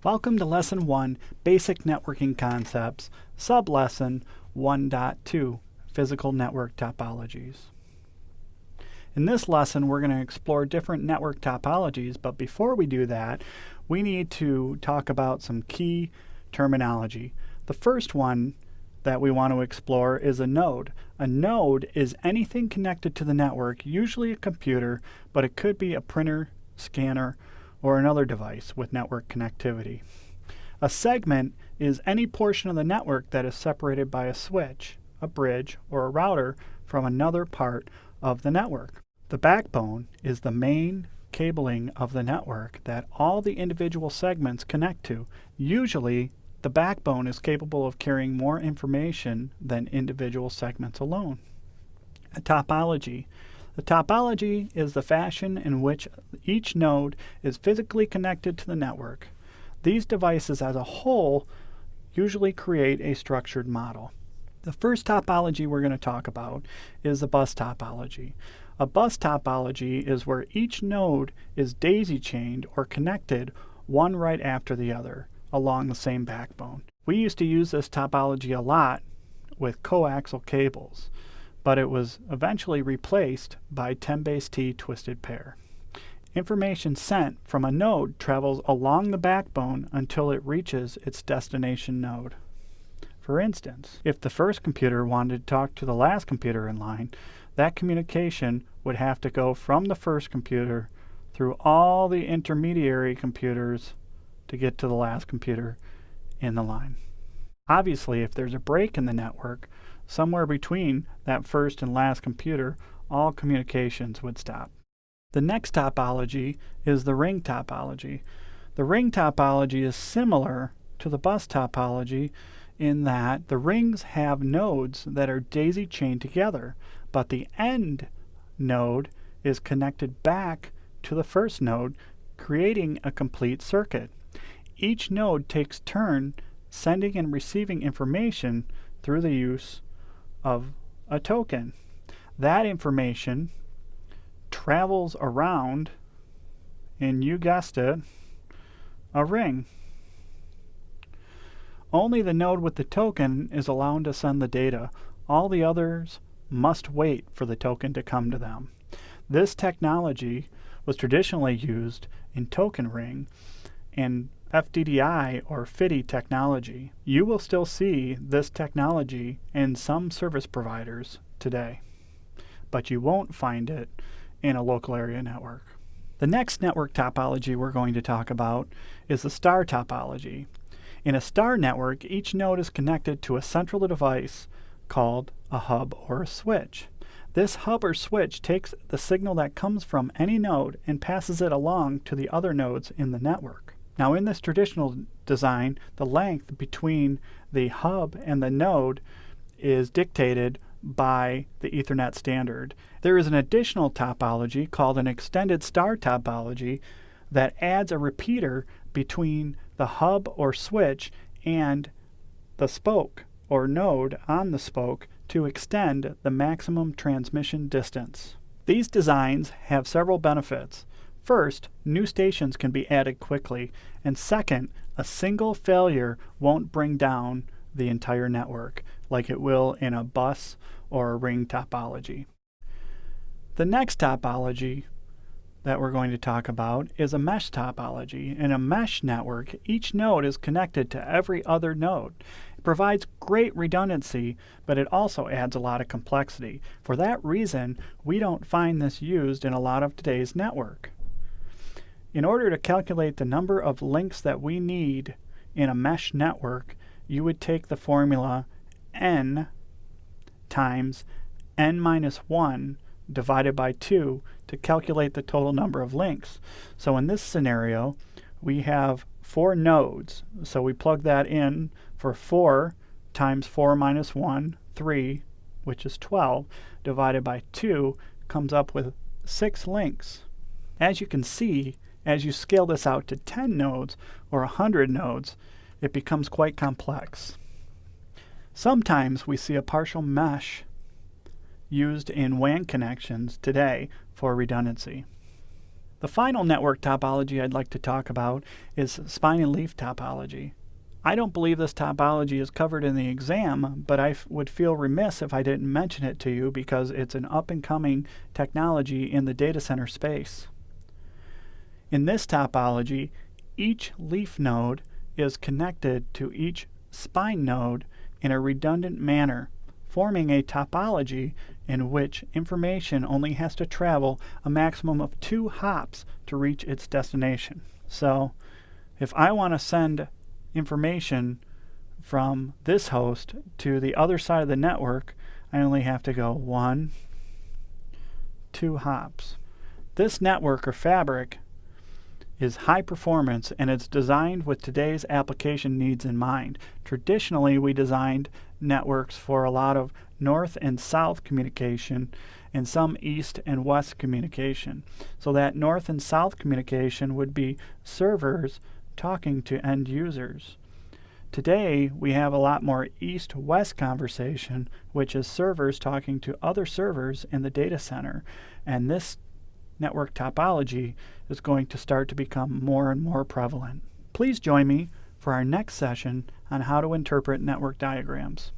Welcome to Lesson 1, Basic Networking Concepts, Sublesson 1.2, Physical Network Topologies. In this lesson, we're going to explore different network topologies, but before we do that, we need to talk about some key terminology. The first one that we want to explore is a node. A node is anything connected to the network, usually a computer, but it could be a printer, scanner, or another device with network connectivity. A segment is any portion of the network that is separated by a switch, a bridge, or a router from another part of the network. The backbone is the main cabling of the network that all the individual segments connect to. Usually, the backbone is capable of carrying more information than individual segments alone. A topology. The topology is the fashion in which each node is physically connected to the network. These devices as a whole usually create a structured model. The first topology we're going to talk about is the bus topology. A bus topology is where each node is daisy-chained or connected one right after the other along the same backbone. We used to use this topology a lot with coaxial cables, but it was eventually replaced by 10^-T twisted pair. Information sent from a node travels along the backbone until it reaches its destination node. For instance, if the first computer wanted to talk to the last computer in line, that communication would have to go from the first computer through all the intermediary computers to get to the last computer in the line. Obviously, if there's a break in the network, somewhere between that first and last computer, all communications would stop. The next topology is the ring topology. The ring topology is similar to the bus topology in that the rings have nodes that are daisy-chained together, but the end node is connected back to the first node, creating a complete circuit. Each node takes turn sending and receiving information through the use of a token. That information travels around, and you guessed it, a ring. Only the node with the token is allowed to send the data. All the others must wait for the token to come to them. This technology was traditionally used in token ring and FDDI or FDDI technology. You will still see this technology in some service providers today, but you won't find it in a local area network. The next network topology we're going to talk about is the star topology. In a star network, each node is connected to a central device called a hub or a switch. This hub or switch takes the signal that comes from any node and passes it along to the other nodes in the network. Now, in this traditional design, the length between the hub and the node is dictated by the Ethernet standard. There is an additional topology called an extended star topology that adds a repeater between the hub or switch and the spoke or node on the spoke to extend the maximum transmission distance. These designs have several benefits. First, new stations can be added quickly, and second, a single failure won't bring down the entire network like it will in a bus or a ring topology. The next topology that we're going to talk about is a mesh topology. In a mesh network, each node is connected to every other node. It provides great redundancy, but it also adds a lot of complexity. For that reason, we don't find this used in a lot of today's network. In order to calculate the number of links that we need in a mesh network, you would take the formula n times n minus 1 divided by 2 to calculate the total number of links. So in this scenario, we have 4 nodes. So we plug that in for 4 times 4 minus 1, 3, which is 12, divided by 2 comes up with 6 links. As you can see, as you scale this out to 10 nodes or 100 nodes, it becomes quite complex. Sometimes we see a partial mesh used in WAN connections today for redundancy. The final network topology I'd like to talk about is spine and leaf topology. I don't believe this topology is covered in the exam, but I would feel remiss if I didn't mention it to you because it's an up-and-coming technology in the data center space. In this topology, each leaf node is connected to each spine node in a redundant manner, forming a topology in which information only has to travel a maximum of 2 hops to reach its destination. So, if I want to send information from this host to the other side of the network, I only have to go 1, 2 hops. This network or fabric is high performance and it's designed with today's application needs in mind. Traditionally, we designed networks for a lot of north and south communication and some east and west communication. So that north and south communication would be servers talking to end users. Today, we have a lot more east-west conversation, which is servers talking to other servers in the data center. And this network topology is going to start to become more and more prevalent. Please join me for our next session on how to interpret network diagrams.